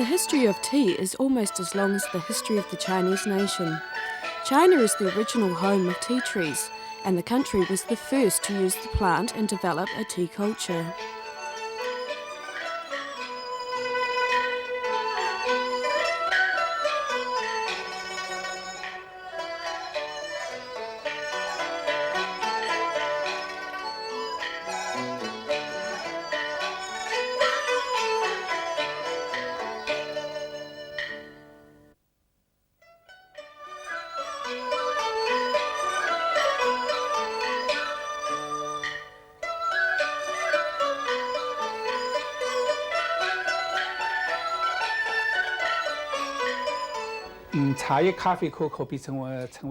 The history of tea is almost as long as the history of the Chinese nation. China is the original home of tea trees, and the country was the first to use the plant and develop a tea culture.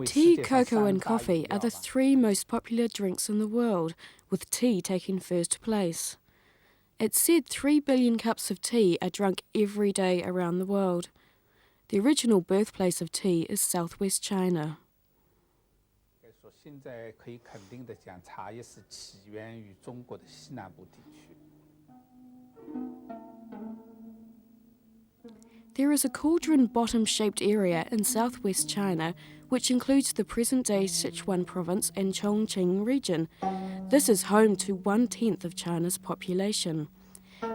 Tea, cocoa and coffee are the three most popular drinks in the world, with tea taking first place. It's said 3 billion cups of tea are drunk every day around the world. The original birthplace of tea is southwest China. There is a cauldron-bottom-shaped area in southwest China which includes the present-day Sichuan province and Chongqing region. This is home to 1/10 of China's population.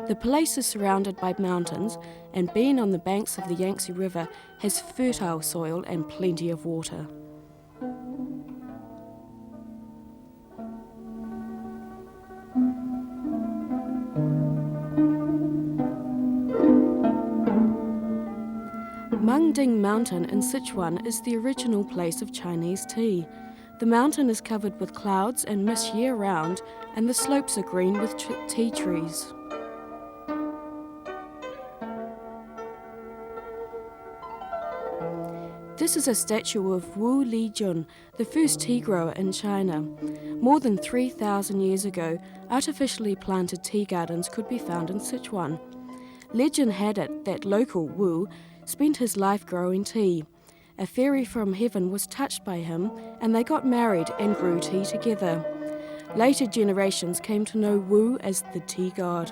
The place is surrounded by mountains, and being on the banks of the Yangtze River has fertile soil and plenty of water. Mengding Mountain in Sichuan is the original place of Chinese tea. The mountain is covered with clouds and mist year-round, and the slopes are green with tea trees. This is a statue of Wu Lijun, the first tea grower in China. More than 3,000 years ago, artificially planted tea gardens could be found in Sichuan. Legend had it that local Wu spent his life growing tea. A fairy from heaven was touched by him, and they got married and grew tea together. Later generations came to know Wu as the tea god.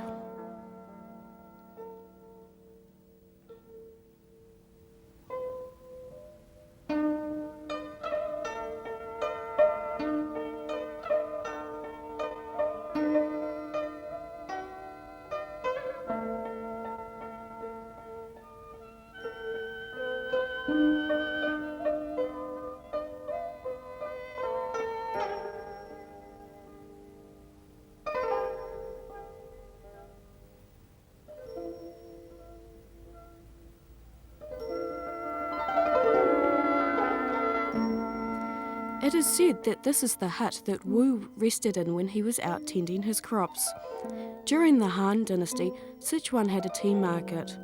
It is said that this is the hut that Wu rested in when he was out tending his crops. During the Han Dynasty, Sichuan had a tea market.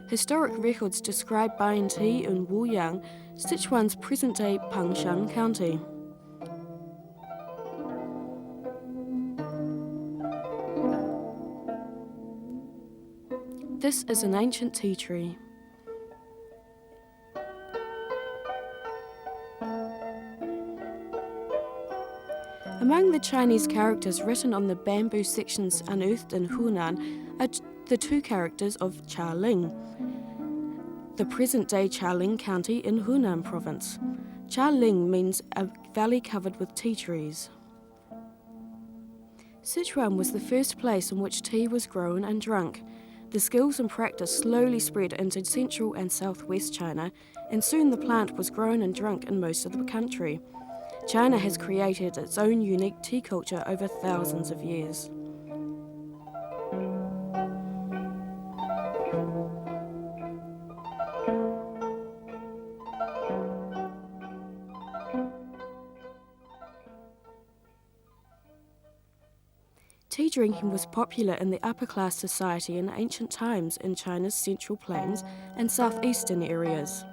Historic records describe buying tea in Wuyang, Sichuan's present-day Pangshan County. This is an ancient tea tree. Among the Chinese characters written on the bamboo sections unearthed in Hunan are the two characters of Chaling, the present-day Chaling County in Hunan province. Chaling means a valley covered with tea trees. Sichuan was the first place in which tea was grown and drunk. The skills and practice slowly spread into central and southwest China, and soon the plant was grown and drunk in most of the country. China has created its own unique tea culture over thousands of years. Tea drinking was popular in the upper-class society in ancient times in China's central plains and southeastern areas.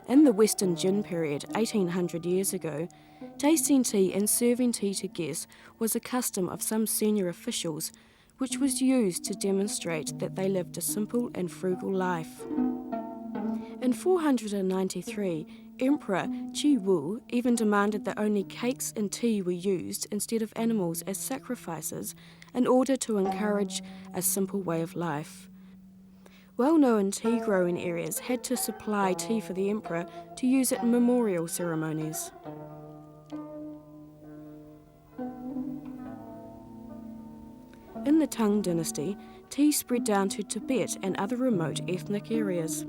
In the Western Jin period, 1800 years ago, tasting tea and serving tea to guests was a custom of some senior officials, which was used to demonstrate that they lived a simple and frugal life. In 493, Emperor Qi Wu even demanded that only cakes and tea were used instead of animals as sacrifices in order to encourage a simple way of life. well-known tea-growing areas had to supply tea for the emperor to use at memorial ceremonies. In the Tang dynasty, tea spread down to Tibet and other remote ethnic areas.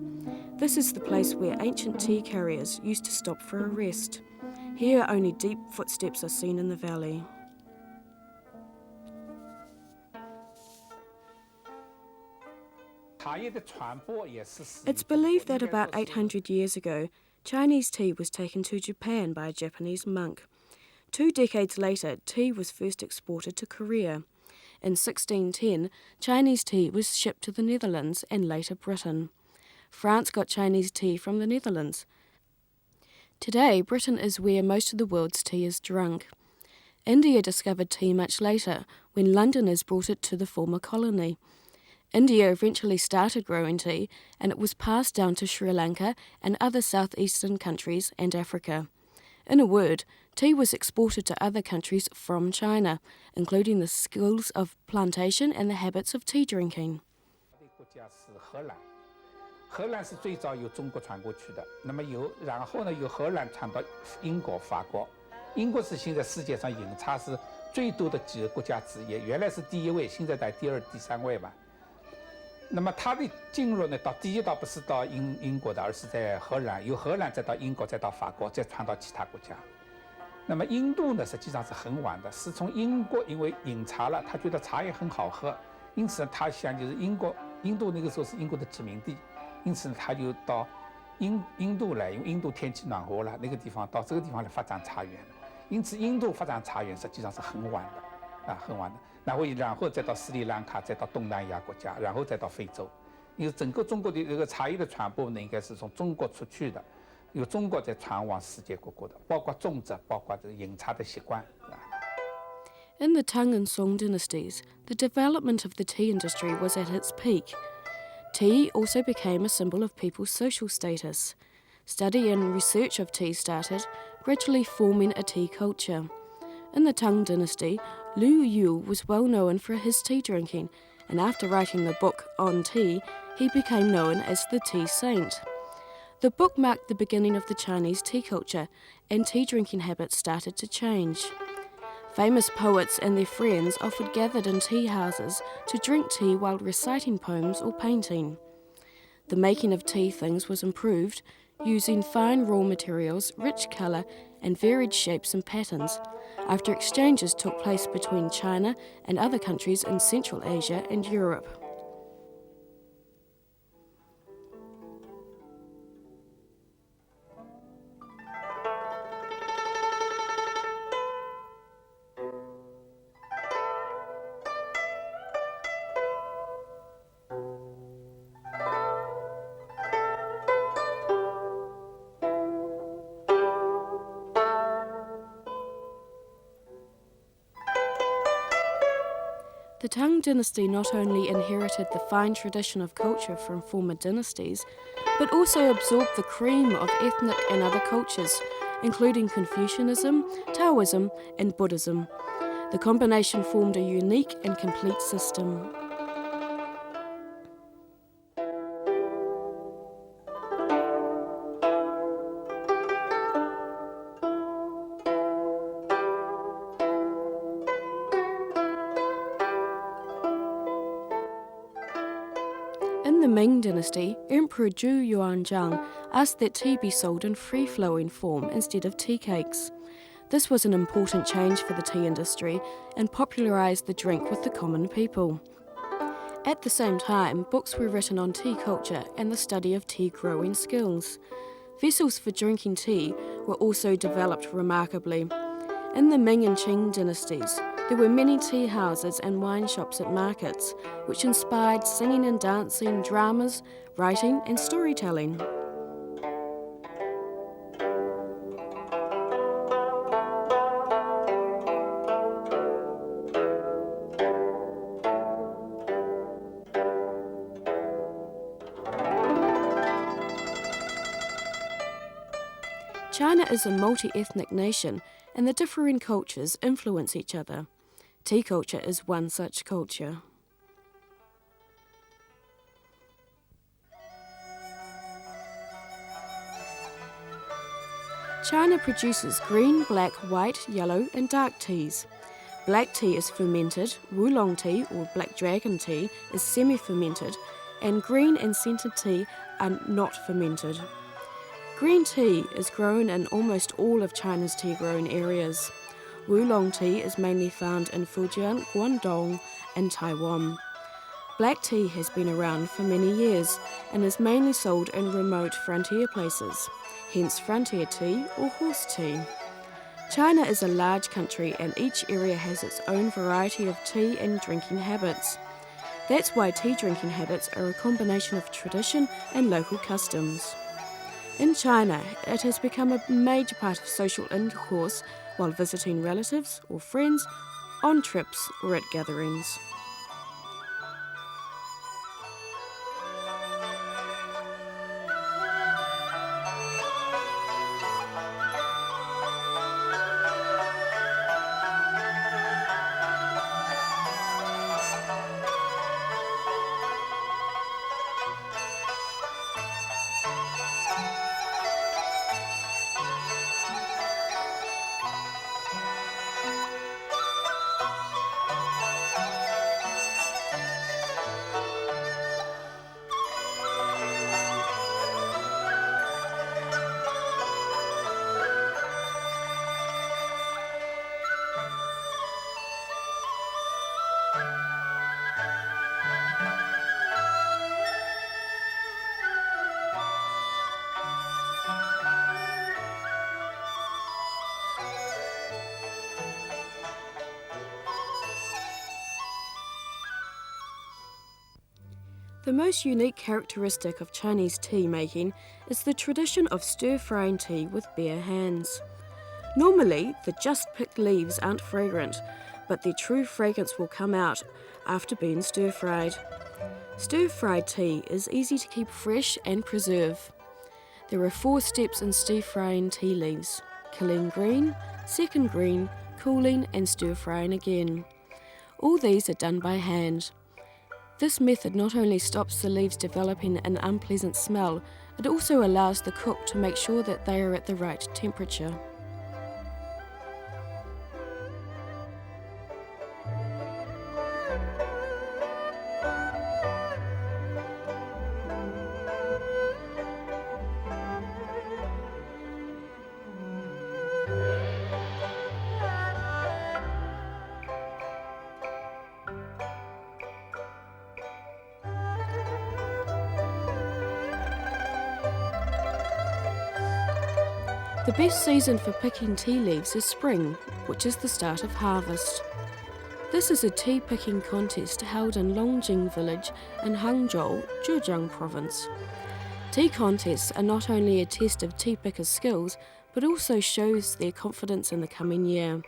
This is the place where ancient tea carriers used to stop for a rest. Here only deep footsteps are seen in the valley. It's believed that about 800 years ago, Chinese tea was taken to Japan by a Japanese monk. 2 decades later, tea was first exported to Korea. In 1610, Chinese tea was shipped to the Netherlands and later Britain. France got Chinese tea from the Netherlands. Today, Britain is where most of the world's tea is drunk. India discovered tea much later, when Londoners brought it to the former colony. India eventually started growing tea, and it was passed down to Sri Lanka and other southeastern countries and Africa. In a word, tea was exported to other countries from China, including the skills of plantation and the habits of tea drinking. 荷兰是最早由中国传过去的，那么然后呢，由荷兰传到英国、法国。英国是现在世界上饮茶是最多的几个国家之一，原来是第1位，现在在第2、第3位吧。那么它的进入呢，第一倒不是到英国的，而是在荷兰，由荷兰再到英国，再到法国，再传到其他国家。那么印度呢，实际上是很晚的，是从英国因为饮茶了，他觉得茶叶很好喝，因此他想就是印度那个时候是英国的殖民地。 因此，他就到印度来，因为印度天气暖和了，那个地方到这个地方来发展茶园。因此，印度发展茶园实际上是很晚的，很晚的。然后再到斯里兰卡，再到东南亚国家，然后再到非洲。因为整个中国的这个茶叶的传播呢，应该是从中国出去的，由中国再传往世界各国的，包括种植，包括这个饮茶的习惯。In the Tang and Song dynasties, the development of the tea industry was at its peak. Tea also became a symbol of people's social status. Study and research of tea started, gradually forming a tea culture. In the Tang dynasty, Liu Yu was well known for his tea drinking, and after writing the book On Tea, he became known as the Tea Saint. The book marked the beginning of the Chinese tea culture, and tea drinking habits started to change. Famous poets and their friends often gathered in tea houses to drink tea while reciting poems or painting. The making of tea things was improved, using fine raw materials, rich colour, and varied shapes and patterns, after exchanges took place between China and other countries in Central Asia and Europe. The Tang dynasty not only inherited the fine tradition of culture from former dynasties, but also absorbed the cream of ethnic and other cultures, including Confucianism, Taoism, and Buddhism. The combination formed a unique and complete system. In the Ming dynasty, Emperor Zhu Yuanzhang asked that tea be sold in free-flowing form instead of tea cakes. This was an important change for the tea industry and popularised the drink with the common people. At the same time, books were written on tea culture and the study of tea growing skills. Vessels for drinking tea were also developed remarkably. In the Ming and Qing dynasties, there were many tea houses and wine shops at markets, which inspired singing and dancing, dramas, writing and storytelling. China is a multi-ethnic nation, and the differing cultures influence each other. Tea culture is one such culture. China produces green, black, white, yellow, and dark teas. Black tea is fermented, oolong tea or black dragon tea is semi-fermented, and green and scented tea are not fermented. Green tea is grown in almost all of China's tea-growing areas. Oolong tea is mainly found in Fujian, Guangdong, and Taiwan. Black tea has been around for many years and is mainly sold in remote frontier places, hence frontier tea or horse tea. China is a large country and each area has its own variety of tea and drinking habits. That's why tea drinking habits are a combination of tradition and local customs. In China, it has become a major part of social intercourse while visiting relatives or friends, on trips or at gatherings. The most unique characteristic of Chinese tea making is the tradition of stir-frying tea with bare hands. Normally, the just-picked leaves aren't fragrant, but their true fragrance will come out after being stir-fried. Stir-fried tea is easy to keep fresh and preserve. There are 4 steps in stir-frying tea leaves: killing green, second green, cooling and stir-frying again. All these are done by hand. This method not only stops the leaves developing an unpleasant smell, it also allows the cook to make sure that they are at the right temperature. The best season for picking tea leaves is spring, which is the start of harvest. This is a tea picking contest held in Longjing village in Hangzhou, Zhejiang province. Tea contests are not only a test of tea pickers' skills, but also shows their confidence in the coming year.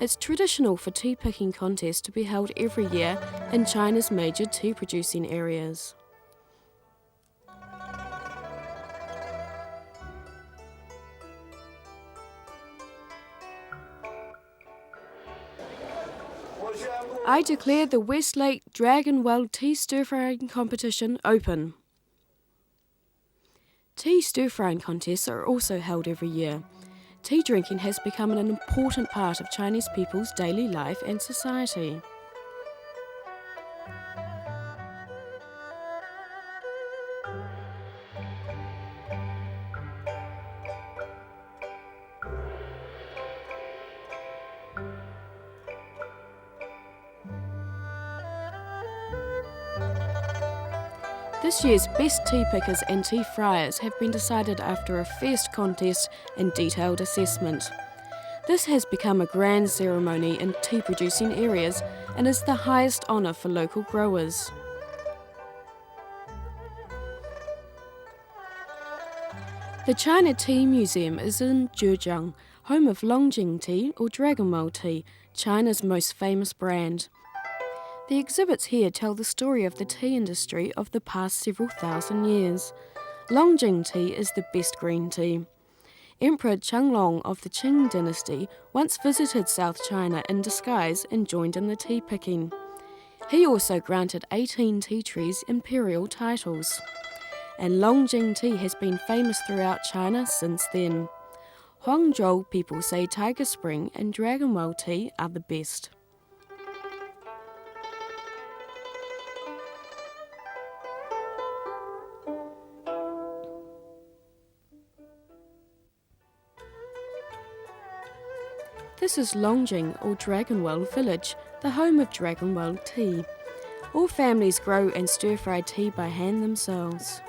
It's traditional for tea picking contests to be held every year in China's major tea producing areas. I declare the Westlake Dragon Well Tea Stir-Frying Competition open. Tea stir-frying contests are also held every year. Tea drinking has become an important part of Chinese people's daily life and society. This year's best tea pickers and tea fryers have been decided after a fierce contest and detailed assessment. This has become a grand ceremony in tea producing areas and is the highest honour for local growers. The China Tea Museum is in Zhejiang, home of Longjing tea or Dragon Well tea, China's most famous brand. The exhibits here tell the story of the tea industry of the past several thousand years. Longjing tea is the best green tea. Emperor Qianlong of the Qing dynasty once visited South China in disguise and joined in the tea picking. He also granted 18 tea trees imperial titles. And Longjing tea has been famous throughout China since then. Hangzhou people say Tiger Spring and Dragon Well tea are the best. This is Longjing or Dragon Well village, the home of Dragon Well tea. All families grow and stir-fry tea by hand themselves.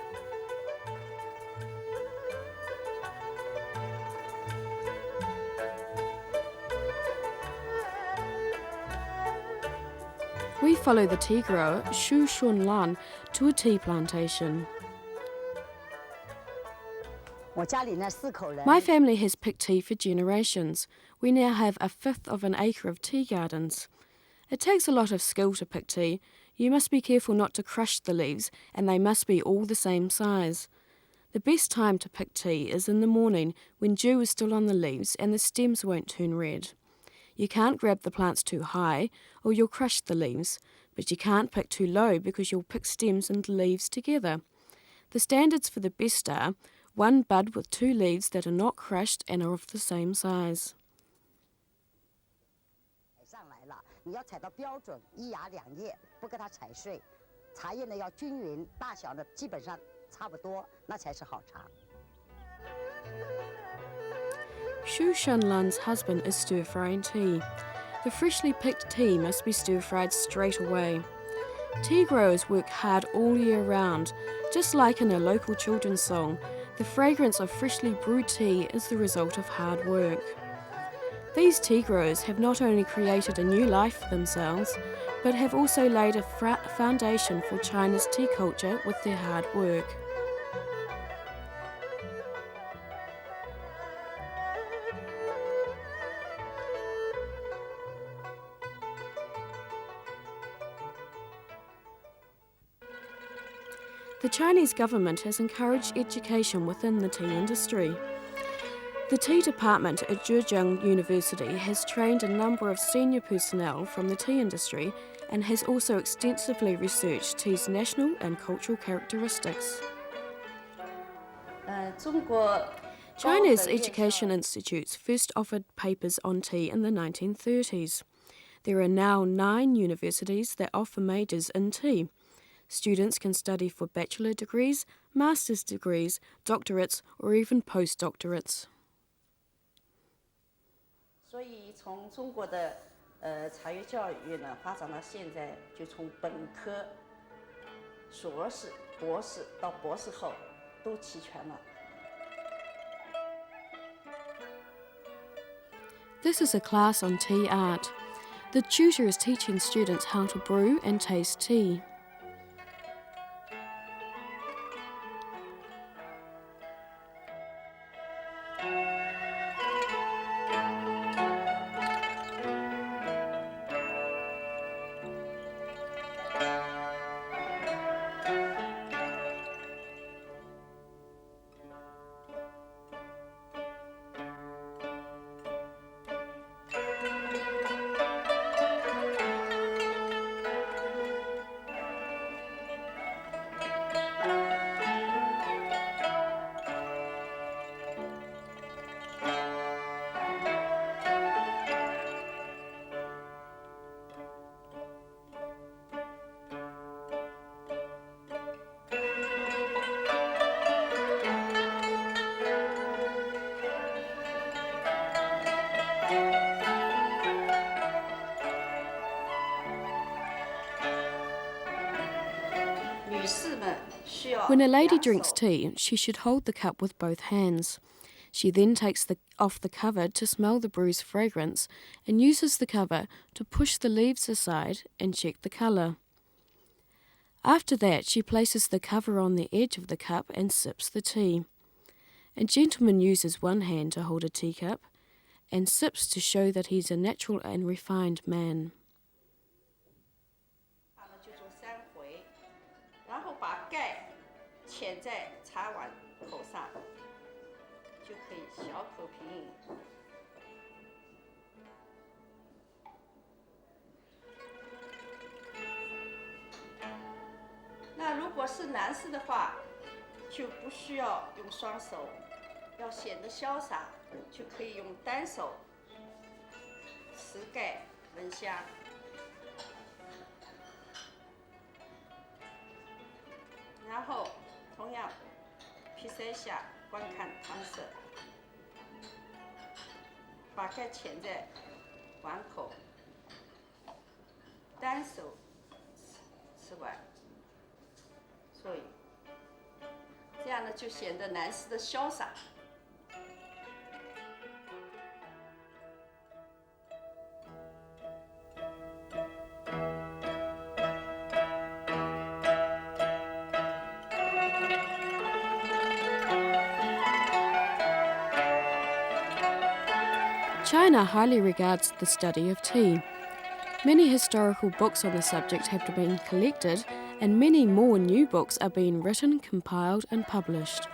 We follow the tea grower Xu Shunlan to a tea plantation. My family has picked tea for generations. We now have a fifth of an acre of tea gardens. It takes a lot of skill to pick tea. You must be careful not to crush the leaves, and they must be all the same size. The best time to pick tea is in the morning when dew is still on the leaves and the stems won't turn red. You can't grab the plants too high or you'll crush the leaves, but you can't pick too low because you'll pick stems and leaves together. The standards for the best are one bud with 2 leaves that are not crushed and are of the same size. Xu Shanlan's husband is stir-frying tea. The freshly picked tea must be stir-fried straight away. Tea growers work hard all year round. Just like in a local children's song, the fragrance of freshly brewed tea is the result of hard work. These tea growers have not only created a new life for themselves, but have also laid a foundation for China's tea culture with their hard work. The Chinese government has encouraged education within the tea industry. The tea department at Zhejiang University has trained a number of senior personnel from the tea industry and has also extensively researched tea's national and cultural characteristics. China's education institutes first offered papers on tea in the 1930s. There are now 9 universities that offer majors in tea. Students can study for bachelor degrees, master's degrees, doctorates, or even postdoctorates. 所以从中国的茶叶教育呢发展到现在，就从本科、硕士、博士到博士后都齐全了。 This is a class on tea art. The tutor is teaching students how to brew and taste tea. When a lady drinks tea, she should hold the cup with both hands. She then takes off the cover to smell the brew's fragrance and uses the cover to push the leaves aside and check the colour. After that, she places the cover on the edge of the cup and sips the tea. A gentleman uses one hand to hold a teacup and sips to show that he's a natural and refined man. 就做3回，然后把盖嵌在茶碗口上，就可以小口品饮。那如果是男士的话，就不需要用双手，要显得潇洒。就可以用单手持盖闻香。然后同样劈3下，观看汤色，把盖嵌在碗口，单手吃完。所以这样呢，就显得男士的潇洒。China highly regards the study of tea. Many historical books on the subject have been collected, and many more new books are being written, compiled, and published.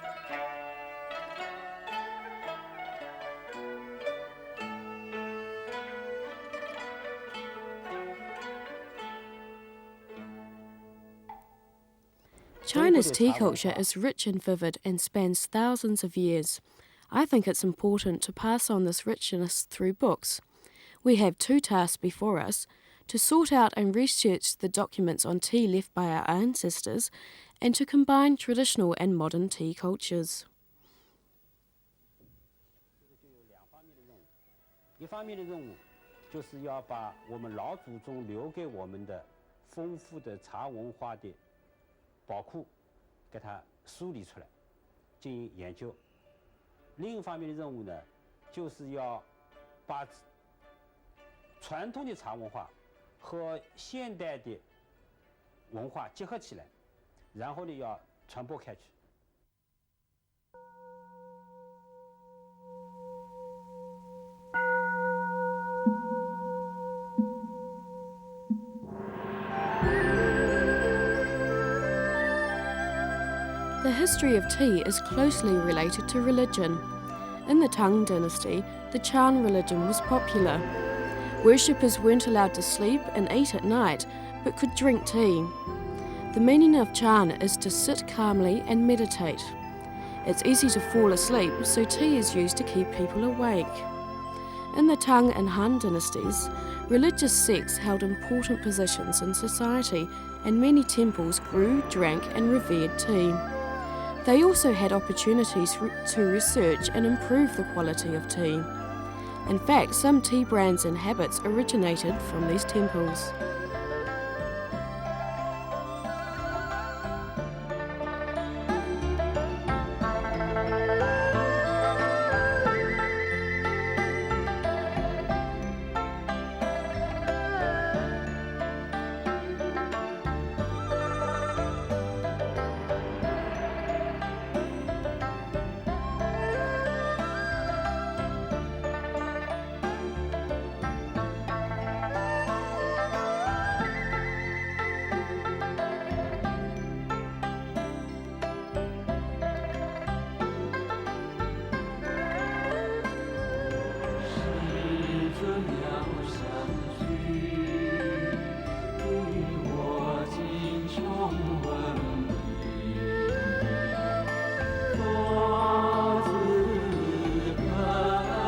China's tea culture is rich and vivid and spans thousands of years. I think it's important to pass on this richness through books. We have 2 tasks before us: to sort out and research the documents on tea left by our ancestors, and to combine traditional and modern tea cultures. 一方面的任务就是要把我们老祖宗留给我们的丰富的茶文化的宝库给它梳理出来，进行研究。另一方面的任务呢，就是要把传统的茶文化和现代的文化结合起来，然后呢要传播开去。The history of tea is closely related to religion. In the Tang dynasty, the Chan religion was popular. Worshippers weren't allowed to sleep and eat at night, but could drink tea. The meaning of Chan is to sit calmly and meditate. It's easy to fall asleep, so tea is used to keep people awake. In the Tang and Han dynasties, religious sects held important positions in society, and many temples grew, drank, and revered tea. They also had opportunities to research and improve the quality of tea. In fact, some tea brands and habits originated from these temples.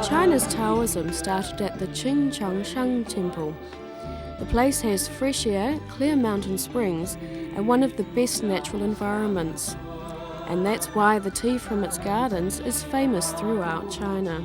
China's Taoism started at the Qingchangshan Temple. The place has fresh air, clear mountain springs, and one of the best natural environments. And that's why the tea from its gardens is famous throughout China.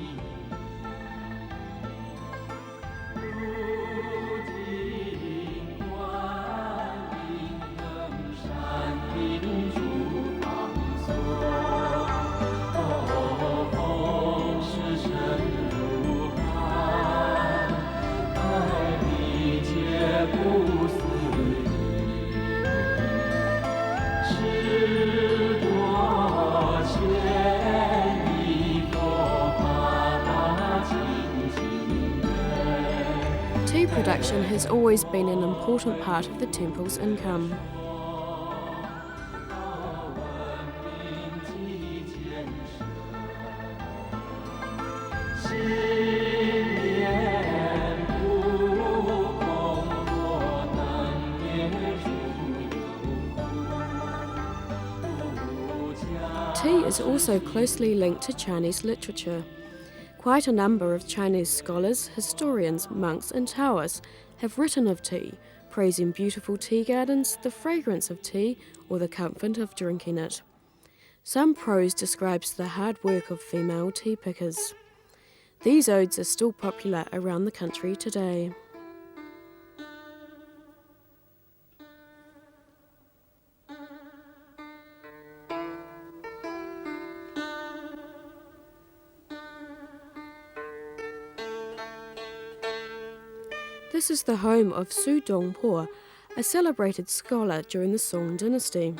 Tea production has always been an important part of the temple's income. Tea is also closely linked to Chinese literature. Quite a number of Chinese scholars, historians, monks, and Taoists have written of tea, praising beautiful tea gardens, the fragrance of tea, or the comfort of drinking it. Some prose describes the hard work of female tea pickers. These odes are still popular around the country today. This is the home of Su Dongpo, a celebrated scholar during the Song dynasty.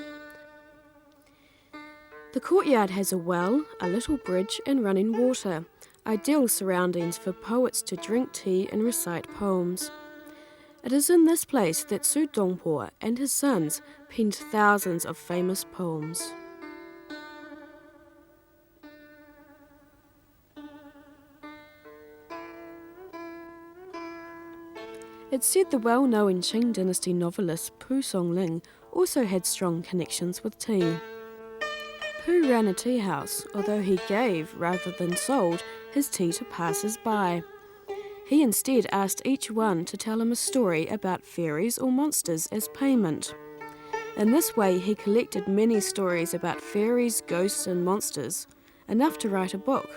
The courtyard has a well, a little bridge, and running water, ideal surroundings for poets to drink tea and recite poems. It is in this place that Su Dongpo and his sons penned thousands of famous poems. It's said the well-known Qing dynasty novelist Pu Songling also had strong connections with tea. Pu ran a tea house, although he gave, rather than sold, his tea to passers-by. He instead asked each one to tell him a story about fairies or monsters as payment. In this way, he collected many stories about fairies, ghosts, and monsters, enough to write a book.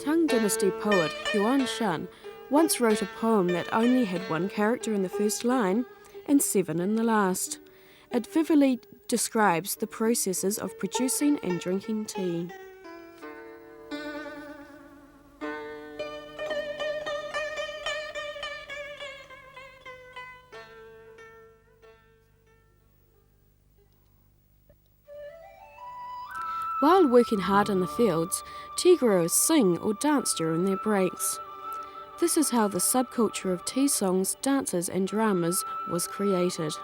Tang Dynasty poet Yuan Shan once wrote a poem that only had one character in the first line and 7 in the last. It vividly describes the processes of producing and drinking tea. While working hard in the fields, tea growers sing or dance during their breaks. This is how the subculture of tea songs, dances, and dramas was created.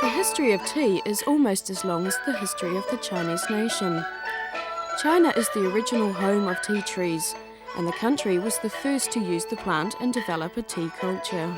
The history of tea is almost as long as the history of the Chinese nation. China is the original home of tea trees, and the country was the first to use the plant and develop a tea culture.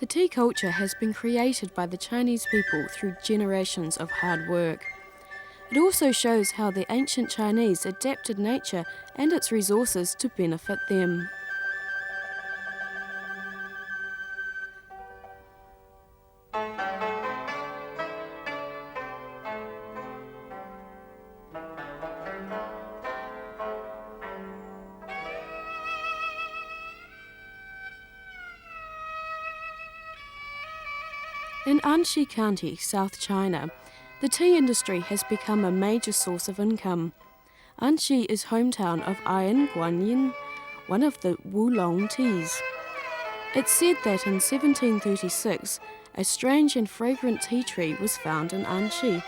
The tea culture has been created by the Chinese people through generations of hard work. It also shows how the ancient Chinese adapted nature and its resources to benefit them. In Anxi County, South China, the tea industry has become a major source of income. Anxi is hometown of Iron Guanyin, one of the Wulong teas. It's said that in 1736, a strange and fragrant tea tree was found in Anxi.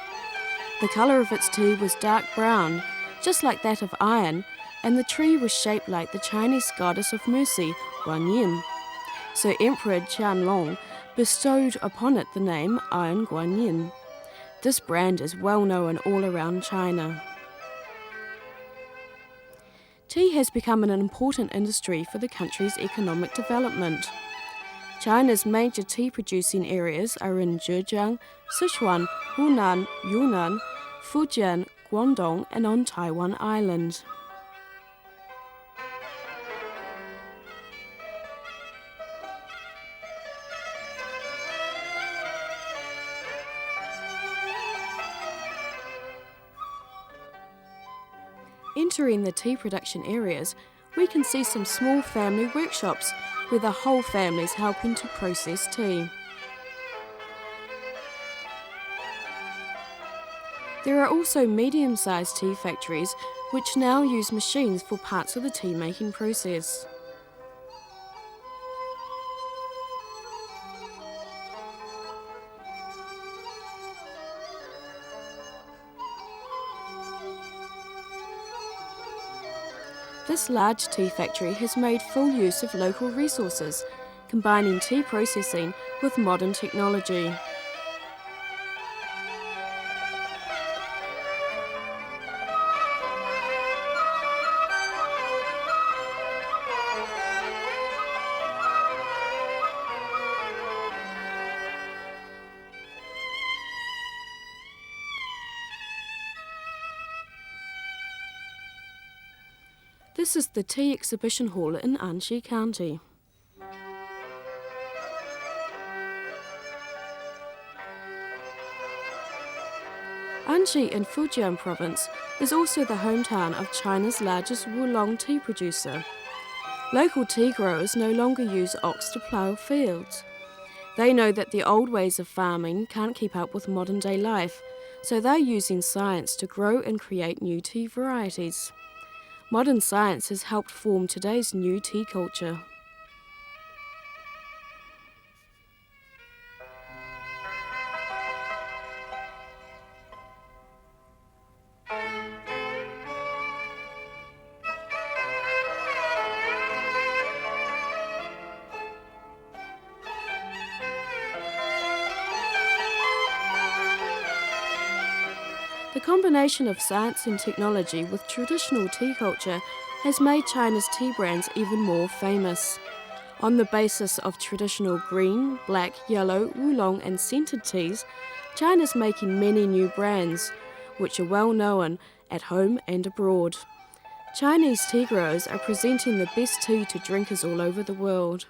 The colour of its tea was dark brown, just like that of iron, and the tree was shaped like the Chinese goddess of mercy, Guanyin. So Emperor Qianlong bestowed upon it the name Iron Guanyin. This brand is well known all around China. Tea has become an important industry for the country's economic development. China's major tea-producing areas are in Zhejiang, Sichuan, Hunan, Yunnan, Fujian, Guangdong, and on Taiwan Island. Entering the tea production areas, we can see some small family workshops where the whole family is helping to process tea. There are also medium-sized tea factories which now use machines for parts of the tea-making process. This large tea factory has made full use of local resources, combining tea processing with modern technology. This is the tea exhibition hall in Anxi County. Anxi in Fujian province is also the hometown of China's largest Wulong tea producer. Local tea growers no longer use ox to plough fields. They know that the old ways of farming can't keep up with modern-day life, so they're using science to grow and create new tea varieties. Modern science has helped form today's new tea culture. The combination of science and technology with traditional tea culture has made China's tea brands even more famous. On the basis of traditional green, black, yellow, oolong and scented teas, China's making many new brands, which are well known at home and abroad. Chinese tea growers are presenting the best tea to drinkers all over the world.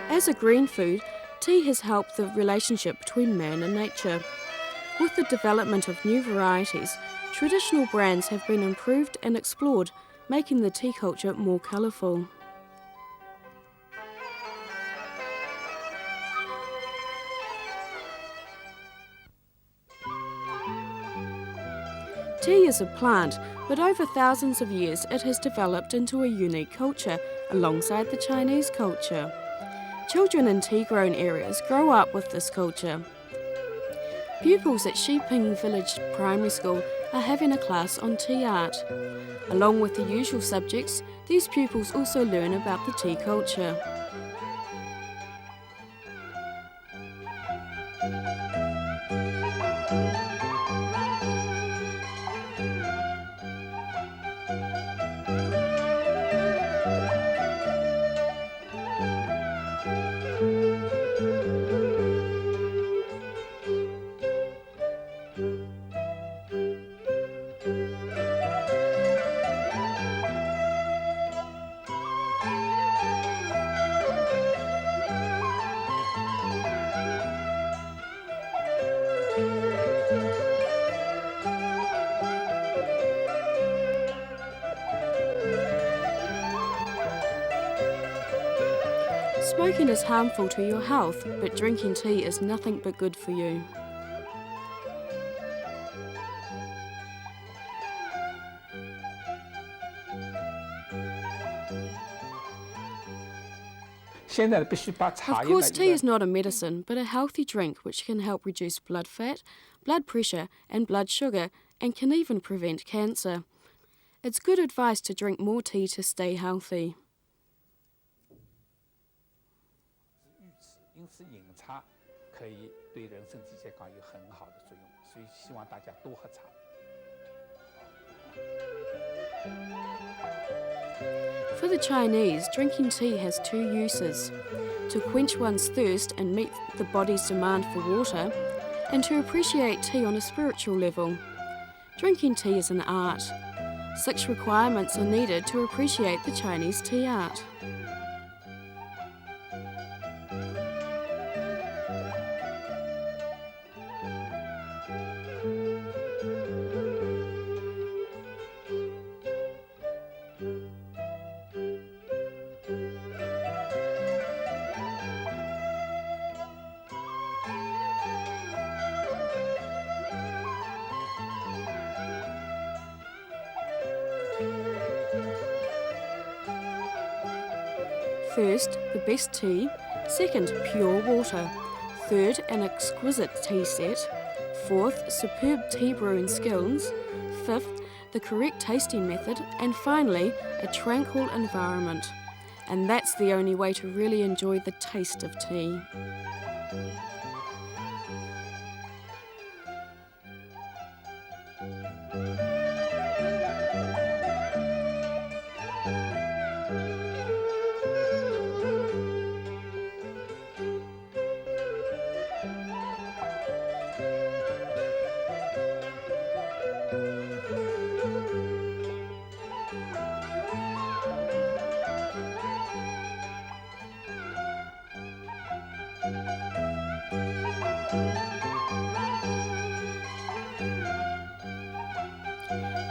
As a green food, tea has helped the relationship between man and nature. With the development of new varieties, traditional brands have been improved and explored, making the tea culture more colourful. Tea is a plant, but over thousands of years it has developed into a unique culture alongside the Chinese culture. Children in tea-grown areas grow up with this culture. Pupils at Shiping Village Primary School are having a class on tea art. Along with the usual subjects, these pupils also learn about the tea culture. Smoking is harmful to your health, but drinking tea is nothing but good for you. Of course, tea is not a medicine, but a healthy drink which can help reduce blood fat, blood pressure, and blood sugar, and can even prevent cancer. It's good advice to drink more tea to stay healthy. 因此饮茶可以对人身体健康有很好的作用，所以希望大家多喝茶。For the Chinese, drinking tea has two uses: to quench one's thirst and meet the body's demand for water, and to appreciate tea on a spiritual level. Drinking tea is an art. 6 requirements are needed to appreciate the Chinese tea art. First, the best tea. Second, pure water. Third, an exquisite tea set. Fourth, superb tea brewing skills. Fifth, the correct tasting method. And finally, a tranquil environment. And that's the only way to really enjoy the taste of tea.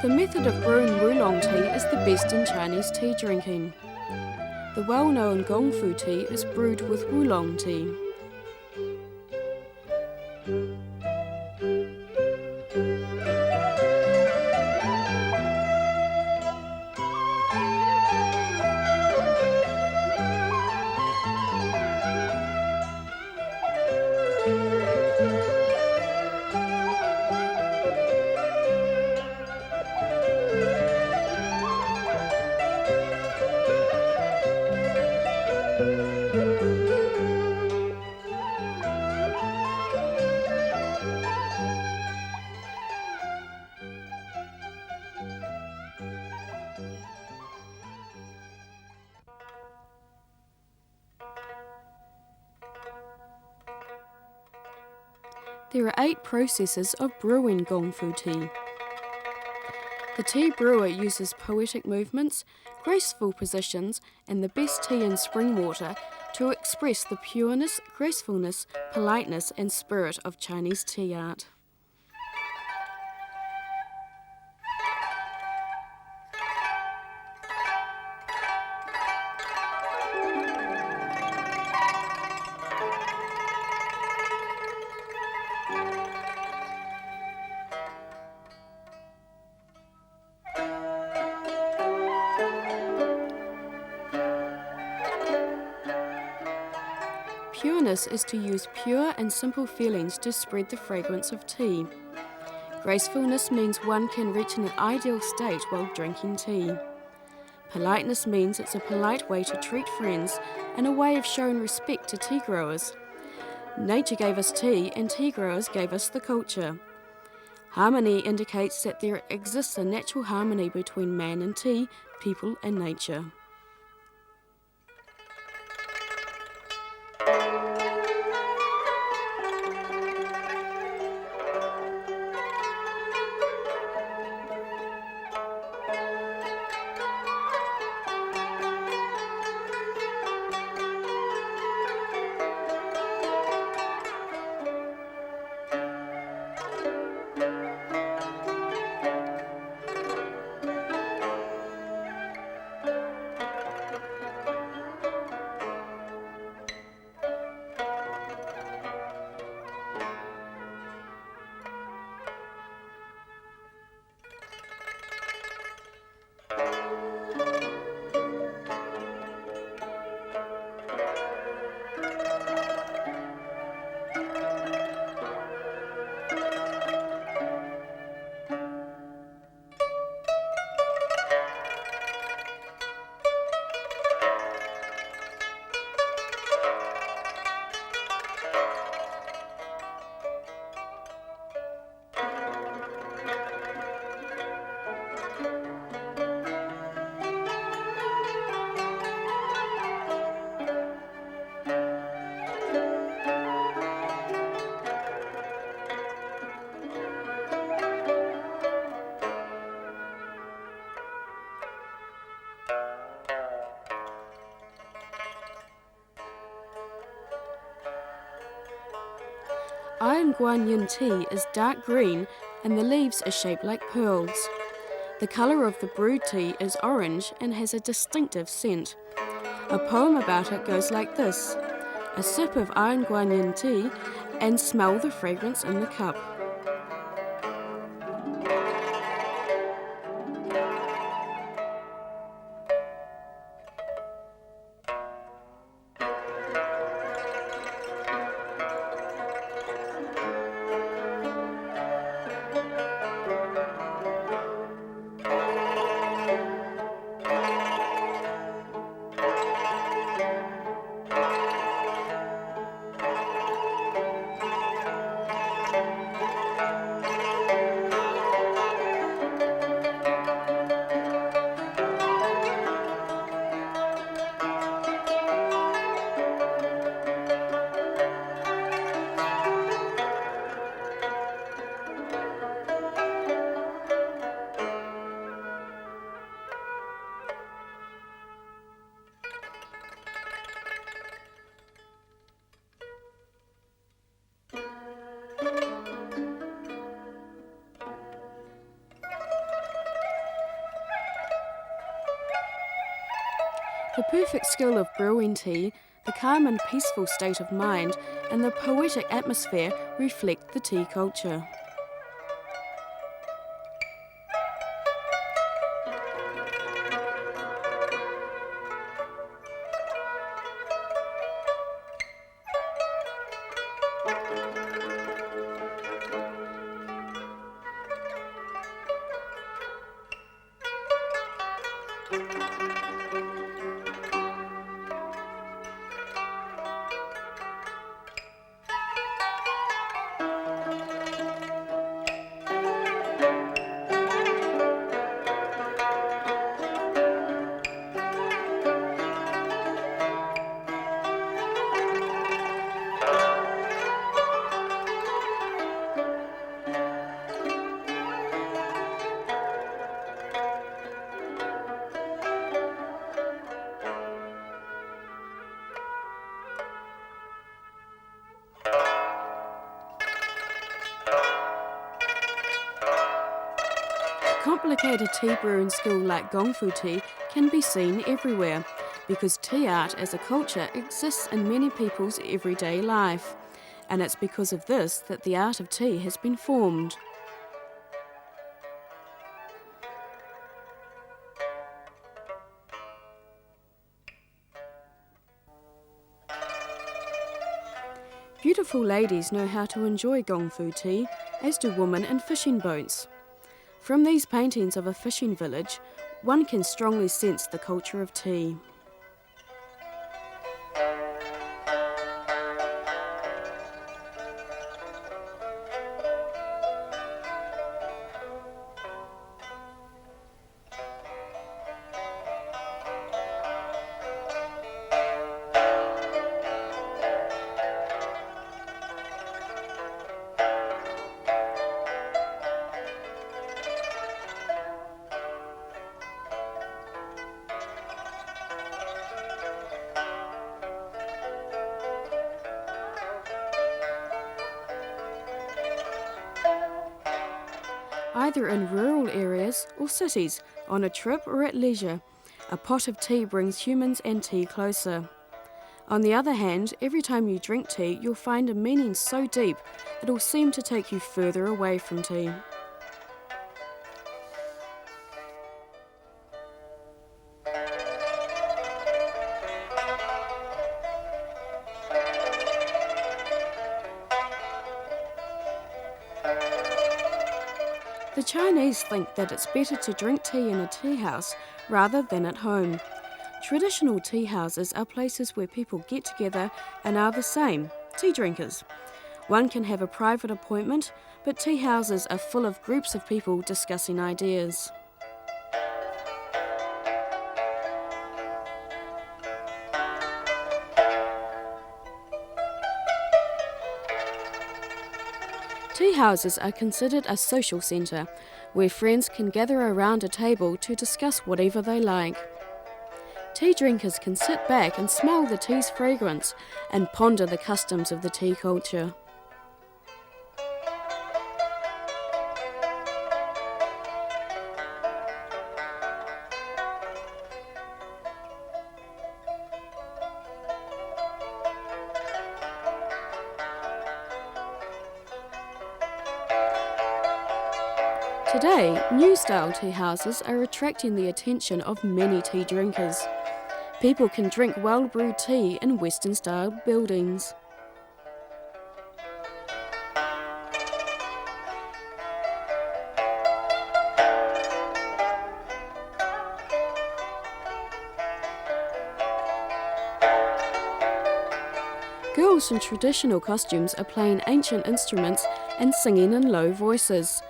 The method of brewing oolong tea is the best in Chinese tea drinking. The well-known gongfu tea is brewed with oolong tea. There are 8 processes of brewing gongfu tea. The tea brewer uses poetic movements, graceful positions, and the best tea in spring water to express the pureness, gracefulness, politeness, and spirit of Chinese tea art. Pureness is to use pure and simple feelings to spread the fragrance of tea. Gracefulness means one can reach an ideal state while drinking tea. Politeness means it's a polite way to treat friends and a way of showing respect to tea growers. Nature gave us tea and tea growers gave us the culture. Harmony indicates that there exists a natural harmony between man and tea, people and nature. Iron Guanyin tea is dark green and the leaves are shaped like pearls. The colour of the brewed tea is orange and has a distinctive scent. A poem about it goes like this: a sip of Iron Guanyin tea and smell the fragrance in the cup. The perfect skill of brewing tea, the calm and peaceful state of mind, and the poetic atmosphere reflect the tea culture. Complicated tea brewing skill like gongfu tea can be seen everywhere because tea art as a culture exists in many people's everyday life. And it's because of this that the art of tea has been formed. Beautiful ladies know how to enjoy gongfu tea, as do women in fishing boats. From these paintings of a fishing village, one can strongly sense the culture of tea. Either in rural areas or cities, on a trip or at leisure, a pot of tea brings humans and tea closer. On the other hand, every time you drink tea, you'll find a meaning so deep it'll seem to take you further away from tea. The Chinese think that it's better to drink tea in a tea house rather than at home. Traditional tea houses are places where people get together and are the same, tea drinkers. One can have a private appointment, but tea houses are full of groups of people discussing ideas. Tea houses are considered a social centre, where friends can gather around a table to discuss whatever they like. Tea drinkers can sit back and smell the tea's fragrance and ponder the customs of the tea culture. Today, new-style tea houses are attracting the attention of many tea drinkers. People can drink well-brewed tea in Western-style buildings. Girls in traditional costumes are playing ancient instruments and singing in low voices.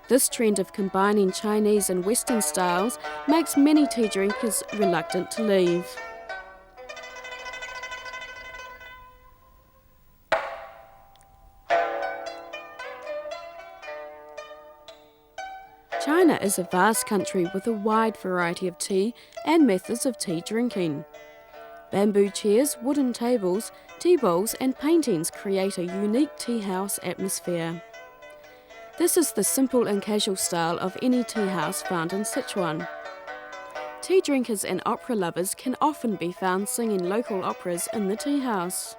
This trend of combining Chinese and Western styles makes many tea drinkers reluctant to leave. China is a vast country with a wide variety of tea and methods of tea drinking. Bamboo chairs, wooden tables, tea bowls and paintings create a unique tea house atmosphere. This is the simple and casual style of any tea house found in Sichuan. Tea drinkers and opera lovers can often be found singing local operas in the tea house.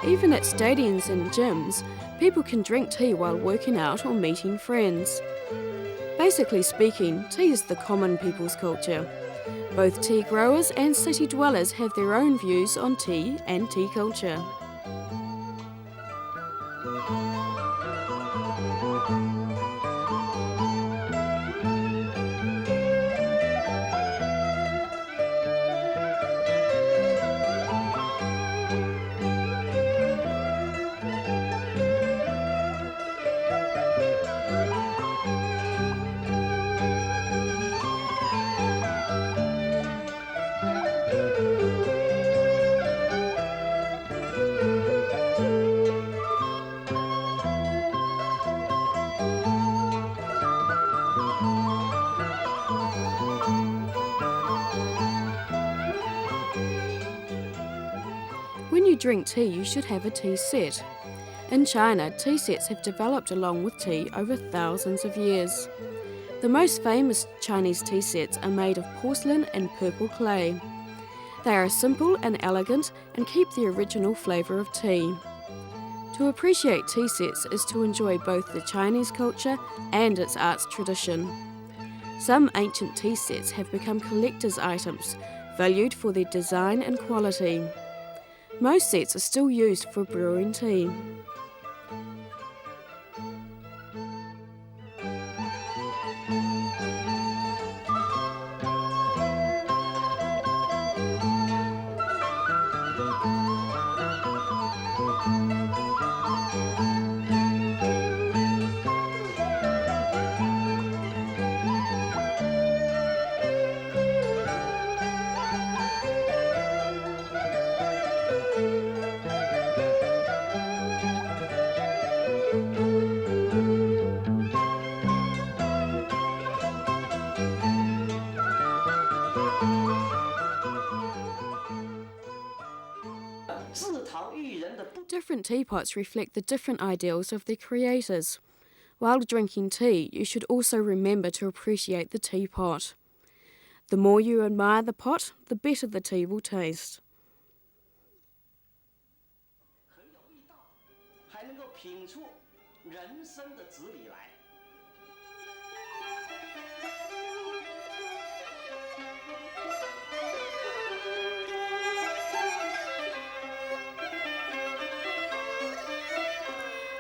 Even at stadiums and gyms, people can drink tea while working out or meeting friends. Basically speaking, tea is the common people's culture. Both tea growers and city dwellers have their own views on tea and tea culture. When you drink tea, you should have a tea set. In China, tea sets have developed along with tea over thousands of years. The most famous Chinese tea sets are made of porcelain and purple clay. They are simple and elegant and keep the original flavour of tea. To appreciate tea sets is to enjoy both the Chinese culture and its arts tradition. Some ancient tea sets have become collector's items, valued for their design and quality. Most sets are still used for brewing tea. Different teapots reflect the different ideals of their creators. While drinking tea, you should also remember to appreciate the teapot. The more you admire the pot, the better the tea will taste.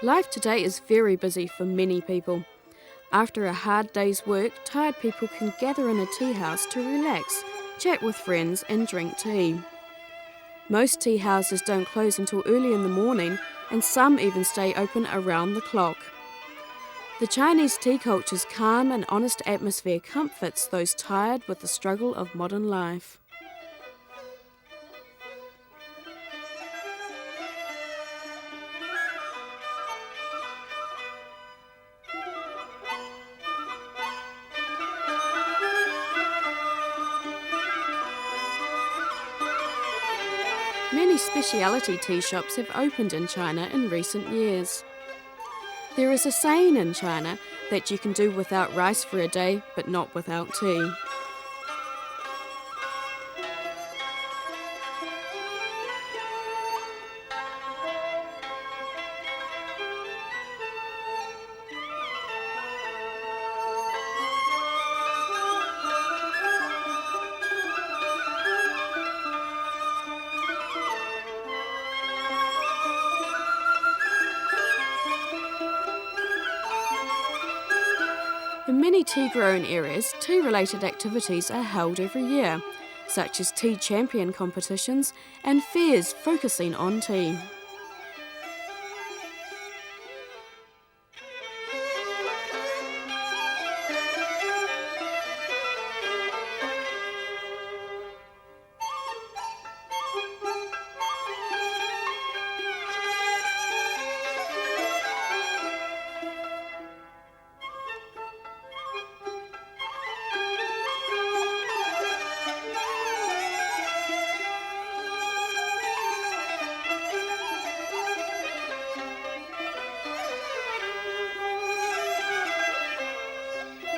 Life today is very busy for many people. After a hard day's work, tired people can gather in a tea house to relax, chat with friends and drink tea. Most tea houses don't close until early in the morning, and some even stay open around the clock. The Chinese tea culture's calm and honest atmosphere comforts those tired with the struggle of modern life. Many specialty tea shops have opened in China in recent years. There is a saying in China that you can do without rice for a day, but not without tea. In many tea-growing areas, tea-related activities are held every year, such as tea champion competitions and fairs focusing on tea.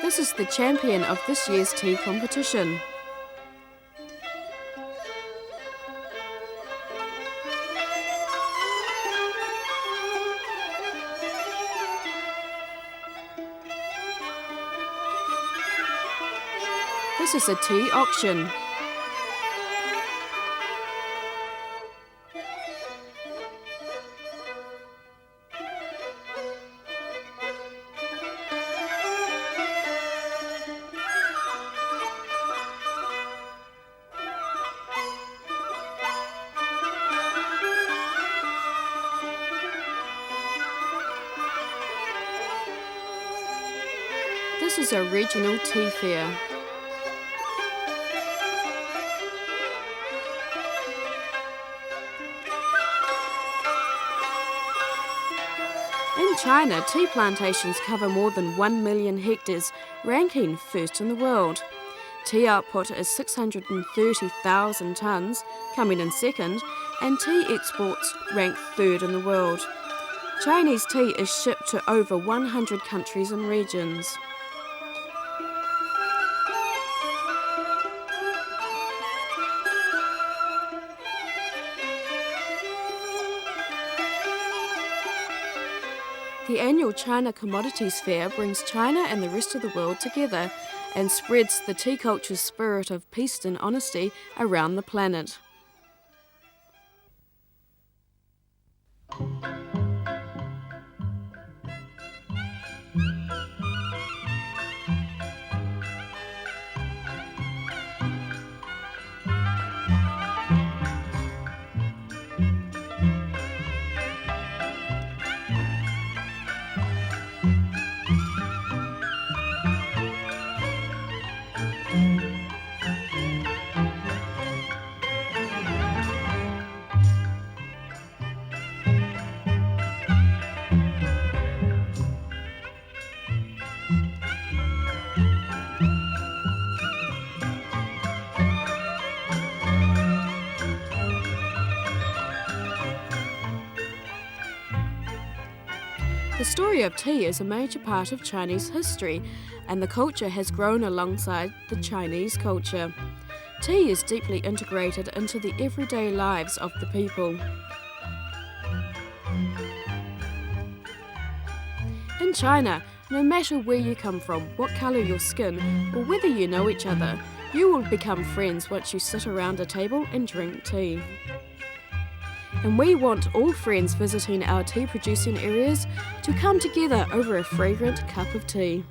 This is the champion of this year's tea competition. This is a tea auction. This is a regional tea fair. In China, tea plantations cover more than 1 million hectares, ranking first in the world. Tea output is 630,000 tonnes, coming in second, and tea exports rank third in the world. Chinese tea is shipped to over 100 countries and regions. The annual China Commodities Fair brings China and the rest of the world together and spreads the tea culture's spirit of peace and honesty around the planet. The story of tea is a major part of Chinese history, and the culture has grown alongside the Chinese culture. Tea is deeply integrated into the everyday lives of the people. In China, no matter where you come from, what colour your skin, or whether you know each other, you will become friends once you sit around a table and drink tea. And we want all friends visiting our tea producing areas to come together over a fragrant cup of tea.